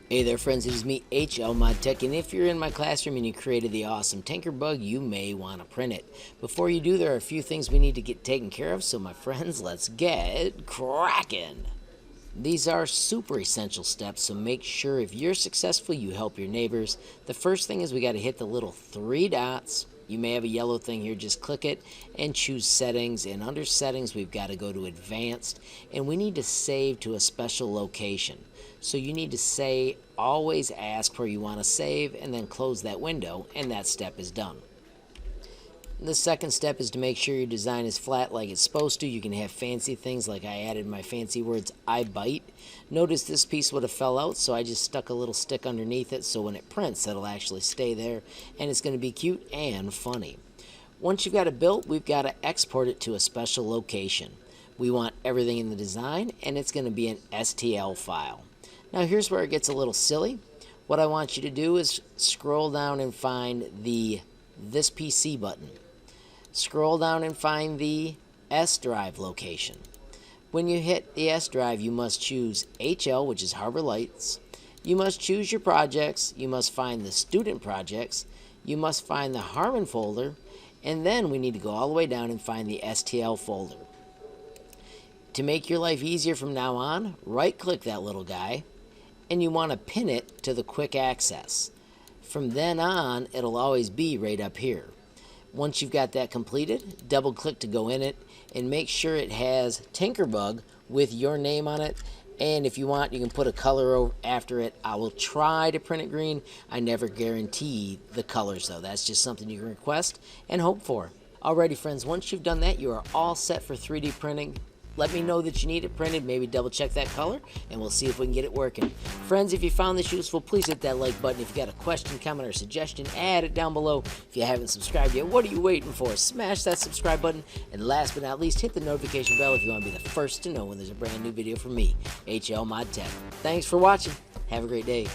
Hey there friends, it is me, HL Modtech, and if you're in my classroom and you created the awesome TinkerBUG, you may want to print it. Before you do, there are a few things we need to get taken care of, so my friends, let's get cracking. These are super essential steps, so make sure if you're successful, you help your neighbors. The first thing is we got to hit the little three dots. You may have a yellow thing here, just click it and choose settings, and under settings we've got to go to advanced, and we need to save to a special location. So you need to say, always ask where you want to save, and then close that window, and that step is done. The second step is to make sure your design is flat like it's supposed to. You can have fancy things like I added my fancy words, I bite. Notice this piece would have fell out, so I just stuck a little stick underneath it so when it prints it'll actually stay there, and it's going to be cute and funny. Once you've got it built, we've got to export it to a special location. We want everything in the design, and it's going to be an STL file. Now here's where it gets a little silly. What I want you to do is scroll down and find the This PC button. Scroll down and find the S drive location. When you hit the S drive, you must choose HL, which is Harbor Lights. You must choose your projects. You must find the student projects. You must find the Harmon folder. And then we need to go all the way down and find the STL folder. To make your life easier from now on, right-click that little guy, and you want to pin it to the quick access. From then on, it'll always be right up here. Once you've got that completed, double click to go in it and make sure it has TinkerBUG with your name on it, and if you want you can put a color after it. I will try to print it green. I never guarantee the colors though. That's just something you can request and hope for. Alrighty friends, once you've done that, you are all set for 3D printing. Let me know that you need it printed, maybe double check that color, and we'll see if we can get it working. Friends, if you found this useful, please hit that like button. If you got a question, comment, or suggestion, add it down below. If you haven't subscribed yet, what are you waiting for? Smash that subscribe button, and last but not least, hit the notification bell if you want to be the first to know when there's a brand new video from me, HL Modtech. Thanks for watching. Have a great day.